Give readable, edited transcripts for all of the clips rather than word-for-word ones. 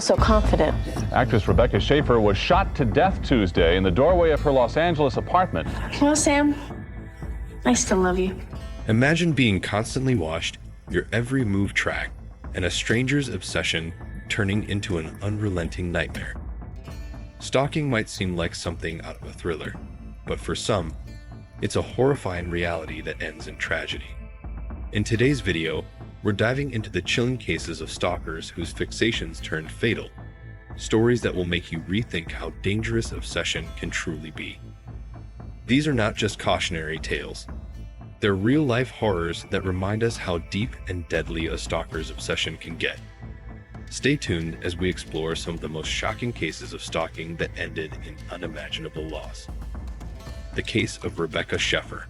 feel so confident. Actress Rebecca Schaeffer was shot to death Tuesday in the doorway of her Los Angeles apartment. Well, Sam, I still love you. Imagine being constantly watched, your every move tracked, and a stranger's obsession turning into an unrelenting nightmare. Stalking might seem like something out of a thriller, but for some, it's a horrifying reality that ends in tragedy. In today's video, we're diving into the chilling cases of stalkers whose fixations turned fatal, stories that will make you rethink how dangerous obsession can truly be. These are not just cautionary tales. They're real-life horrors that remind us how deep and deadly a stalker's obsession can get. Stay tuned as we explore some of the most shocking cases of stalking that ended in unimaginable loss. The case of Rebecca Schaeffer.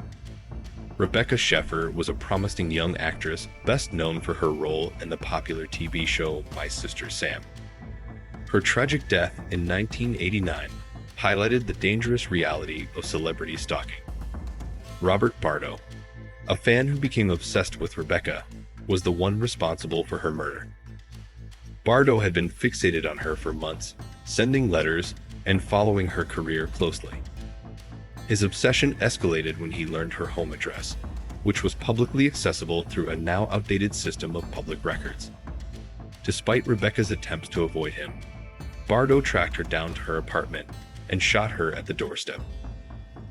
Rebecca Schaeffer was a promising young actress best known for her role in the popular TV show My Sister Sam. Her tragic death in 1989 highlighted the dangerous reality of celebrity stalking. Robert Bardo, a fan who became obsessed with Rebecca, was the one responsible for her murder. Bardo had been fixated on her for months, sending letters and following her career closely. His obsession escalated when he learned her home address, which was publicly accessible through a now outdated system of public records. Despite Rebecca's attempts to avoid him, Bardo tracked her down to her apartment and shot her at the doorstep.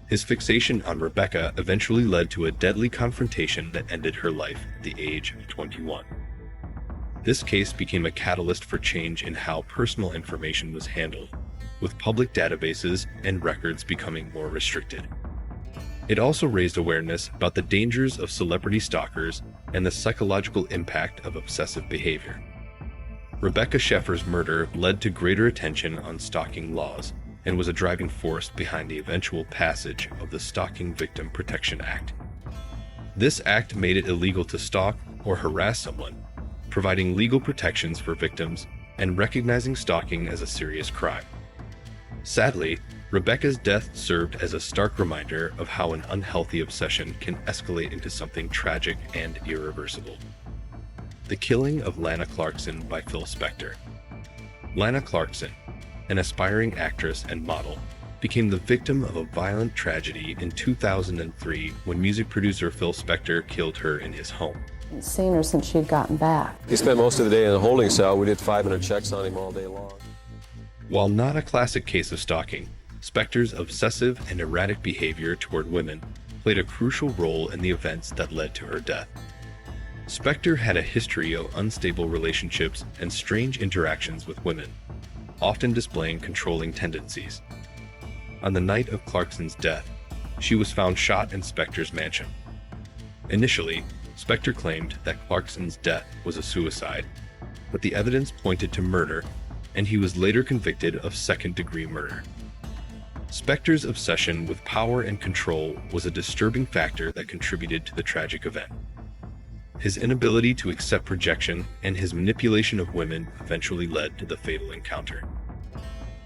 His fixation on Rebecca eventually led to a deadly confrontation that ended her life at the age of 21. This case became a catalyst for change in how personal information was handled, with public databases and records becoming more restricted. It also raised awareness about the dangers of celebrity stalkers and the psychological impact of obsessive behavior. Rebecca Schaeffer's murder led to greater attention on stalking laws and was a driving force behind the eventual passage of the Stalking Victim Protection Act. This act made it illegal to stalk or harass someone, providing legal protections for victims and recognizing stalking as a serious crime. Sadly, Rebecca's death served as a stark reminder of how an unhealthy obsession can escalate into something tragic and irreversible. The killing of Lana Clarkson by Phil Spector. Lana Clarkson, an aspiring actress and model, became the victim of a violent tragedy in 2003 when music producer Phil Spector killed her in his home. I've seen her since she'd gotten back. He spent most of the day in a holding cell. We did 500 checks on him all day long. While not a classic case of stalking, Spector's obsessive and erratic behavior toward women played a crucial role in the events that led to her death. Spector had a history of unstable relationships and strange interactions with women, often displaying controlling tendencies. On the night of Clarkson's death, she was found shot in Spector's mansion. Initially, Spector claimed that Clarkson's death was a suicide, but the evidence pointed to murder, and he was later convicted of second-degree murder. Spector's obsession with power and control was a disturbing factor that contributed to the tragic event. His inability to accept rejection and his manipulation of women eventually led to the fatal encounter.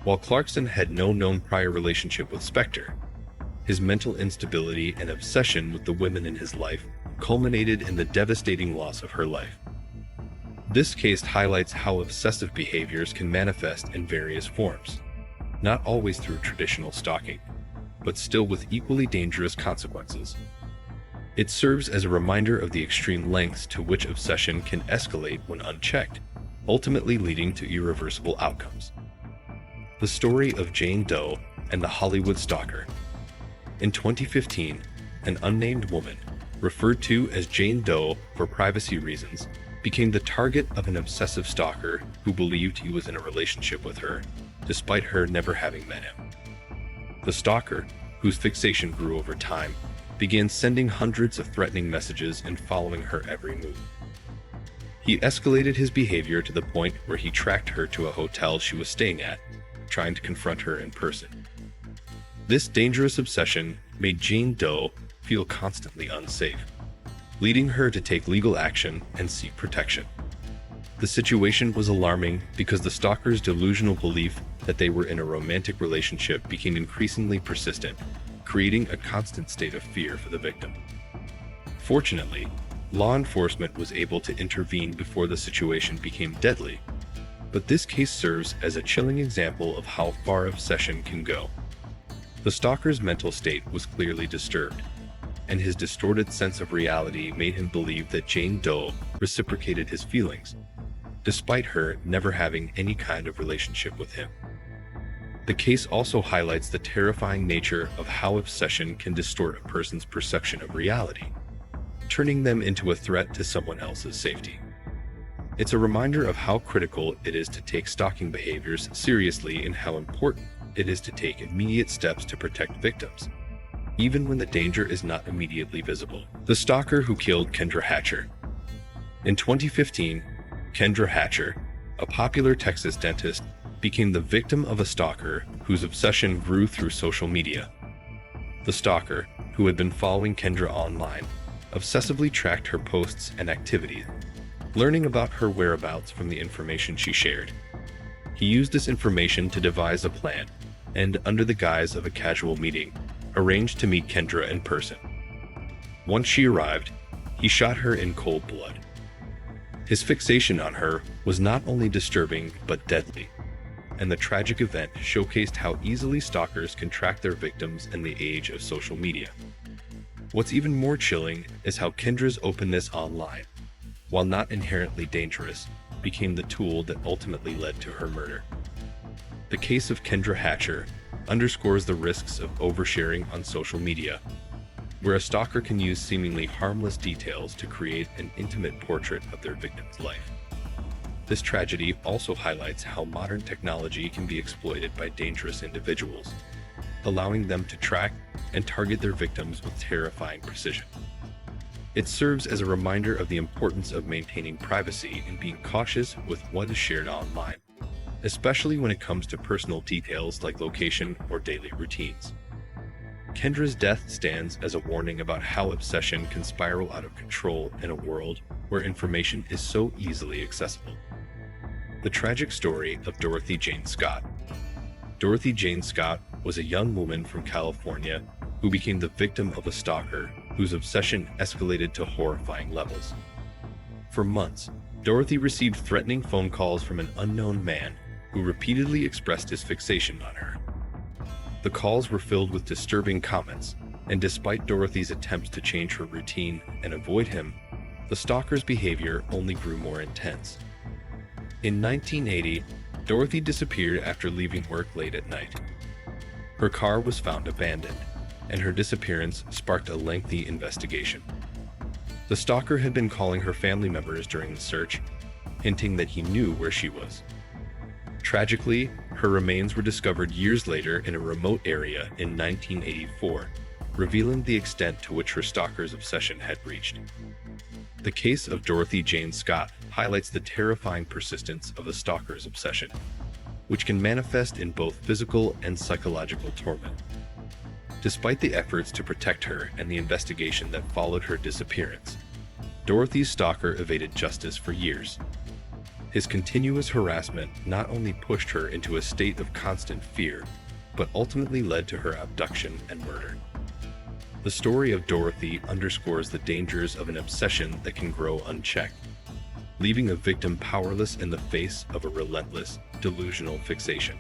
While Clarkson had no known prior relationship with Spector, his mental instability and obsession with the women in his life culminated in the devastating loss of her life. This case highlights how obsessive behaviors can manifest in various forms, not always through traditional stalking, but still with equally dangerous consequences. It serves as a reminder of the extreme lengths to which obsession can escalate when unchecked, ultimately leading to irreversible outcomes. The story of Jane Doe and the Hollywood Stalker. In 2015, an unnamed woman, referred to as Jane Doe for privacy reasons, became the target of an obsessive stalker who believed he was in a relationship with her, despite her never having met him. The stalker, whose fixation grew over time, began sending hundreds of threatening messages and following her every move. He escalated his behavior to the point where he tracked her to a hotel she was staying at, trying to confront her in person. This dangerous obsession made Jane Doe feel constantly unsafe, leading her to take legal action and seek protection. The situation was alarming because the stalker's delusional belief that they were in a romantic relationship became increasingly persistent, creating a constant state of fear for the victim. Fortunately, law enforcement was able to intervene before the situation became deadly, But this case serves as a chilling example of how far obsession can go. The stalker's mental state was clearly disturbed, and his distorted sense of reality made him believe that Jane Doe reciprocated his feelings, despite her never having any kind of relationship with him. The case also highlights the terrifying nature of how obsession can distort a person's perception of reality, turning them into a threat to someone else's safety. It's a reminder of how critical it is to take stalking behaviors seriously and how important it is to take immediate steps to protect victims, even when the danger is not immediately visible. The stalker who killed Kendra Hatcher. In 2015, Kendra Hatcher, a popular Texas dentist, became the victim of a stalker whose obsession grew through social media. The stalker, who had been following Kendra online, obsessively tracked her posts and activities, learning about her whereabouts from the information she shared. He used this information to devise a plan, and under the guise of a casual meeting, arranged to meet Kendra in person. Once she arrived, he shot her in cold blood. His fixation on her was not only disturbing but deadly, and the tragic event showcased how easily stalkers can track their victims in the age of social media. What's even more chilling is how Kendra's openness online, while not inherently dangerous, became the tool that ultimately led to her murder. The case of Kendra Hatcher underscores the risks of oversharing on social media, where a stalker can use seemingly harmless details to create an intimate portrait of their victim's life. This tragedy also highlights how modern technology can be exploited by dangerous individuals, allowing them to track and target their victims with terrifying precision. It serves as a reminder of the importance of maintaining privacy and being cautious with what is shared online, especially when it comes to personal details like location or daily routines. Kendra's death stands as a warning about how obsession can spiral out of control in a world where information is so easily accessible. The tragic story of Dorothy Jane Scott. Dorothy Jane Scott was a young woman from California who became the victim of a stalker whose obsession escalated to horrifying levels. For months, Dorothy received threatening phone calls from an unknown man who repeatedly expressed his fixation on her. The calls were filled with disturbing comments, and despite Dorothy's attempts to change her routine and avoid him, the stalker's behavior only grew more intense. In 1980, Dorothy disappeared after leaving work late at night. Her car was found abandoned, and her disappearance sparked a lengthy investigation. The stalker had been calling her family members during the search, hinting that he knew where she was. Tragically, her remains were discovered years later in a remote area in 1984, revealing the extent to which her stalker's obsession had reached. The case of Dorothy Jane Scott highlights the terrifying persistence of the stalker's obsession, which can manifest in both physical and psychological torment. Despite the efforts to protect her and the investigation that followed her disappearance, Dorothy's stalker evaded justice for years. His continuous harassment not only pushed her into a state of constant fear, but ultimately led to her abduction and murder. The story of Dorothy underscores the dangers of an obsession that can grow unchecked, leaving a victim powerless in the face of a relentless, delusional fixation.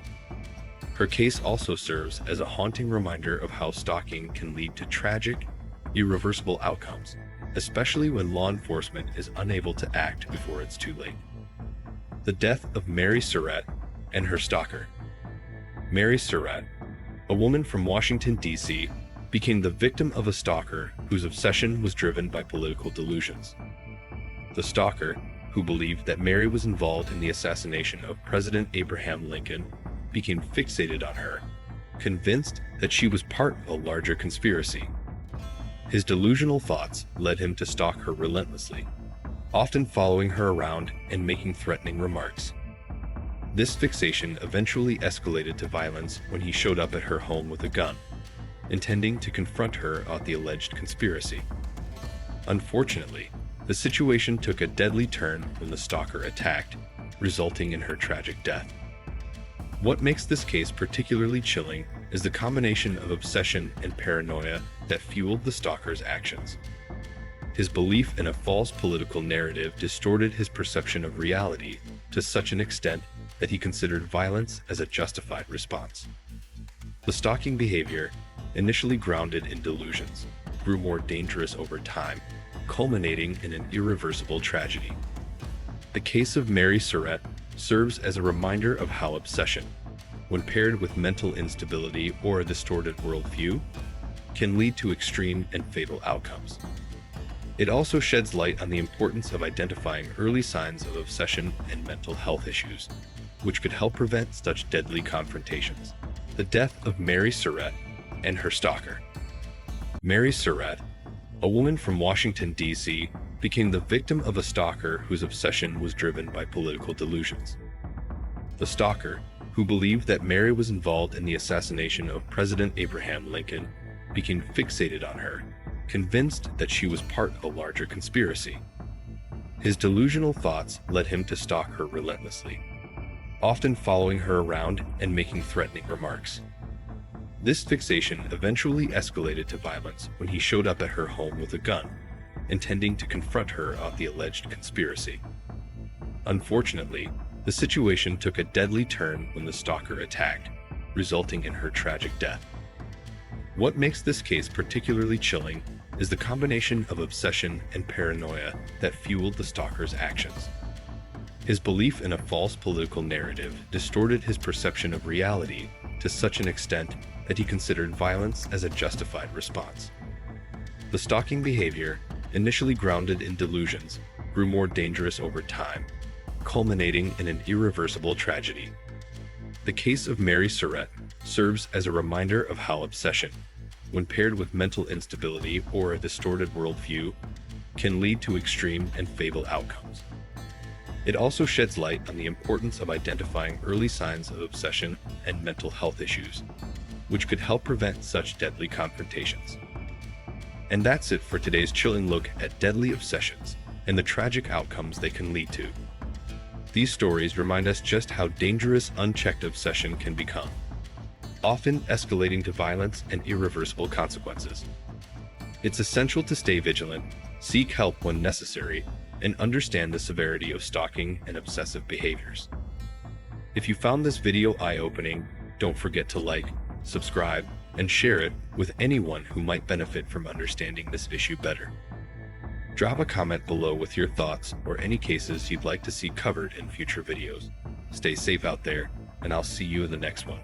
Her case also serves as a haunting reminder of how stalking can lead to tragic, irreversible outcomes, especially when law enforcement is unable to act before it's too late. The death of Mary Surratt and her stalker. Mary Surratt, a woman from Washington, D.C., became the victim of a stalker whose obsession was driven by political delusions. The stalker, who believed that Mary was involved in the assassination of President Abraham Lincoln, became fixated on her, convinced that she was part of a larger conspiracy. His delusional thoughts led him to stalk her relentlessly, often following her around and making threatening remarks. This fixation eventually escalated to violence when he showed up at her home with a gun, intending to confront her about the alleged conspiracy. Unfortunately, the situation took a deadly turn when the stalker attacked, resulting in her tragic death. What makes this case particularly chilling is the combination of obsession and paranoia that fueled the stalker's actions. His belief in a false political narrative distorted his perception of reality to such an extent that he considered violence as a justified response. The stalking behavior, initially grounded in delusions, grew more dangerous over time, culminating in an irreversible tragedy. The case of Mary Surratt serves as a reminder of how obsession, when paired with mental instability or a distorted worldview, can lead to extreme and fatal outcomes. It also sheds light on the importance of identifying early signs of obsession and mental health issues, which could help prevent such deadly confrontations. The death of Mary Surratt and her stalker. Mary Surratt, a woman from Washington, D.C., became the victim of a stalker whose obsession was driven by political delusions. The stalker, who believed that Mary was involved in the assassination of President Abraham Lincoln, became fixated on her, convinced that she was part of a larger conspiracy. His delusional thoughts led him to stalk her relentlessly, often following her around and making threatening remarks. This fixation eventually escalated to violence when he showed up at her home with a gun, intending to confront her on the alleged conspiracy. Unfortunately, the situation took a deadly turn when the stalker attacked, resulting in her tragic death. What makes this case particularly chilling is the combination of obsession and paranoia that fueled the stalker's actions. His belief in a false political narrative distorted his perception of reality to such an extent that he considered violence as a justified response. The stalking behavior, initially grounded in delusions, grew more dangerous over time, culminating in an irreversible tragedy. The case of Mary Surratt serves as a reminder of how obsession, when paired with mental instability or a distorted worldview, can lead to extreme and fatal outcomes. It also sheds light on the importance of identifying early signs of obsession and mental health issues, which could help prevent such deadly confrontations. And that's it for today's chilling look at deadly obsessions and the tragic outcomes they can lead to. These stories remind us just how dangerous unchecked obsession can become, often escalating to violence and irreversible consequences. It's essential to stay vigilant, seek help when necessary, and understand the severity of stalking and obsessive behaviors. If you found this video eye-opening, don't forget to like, subscribe, and share it with anyone who might benefit from understanding this issue better. Drop a comment below with your thoughts or any cases you'd like to see covered in future videos. Stay safe out there, and I'll see you in the next one.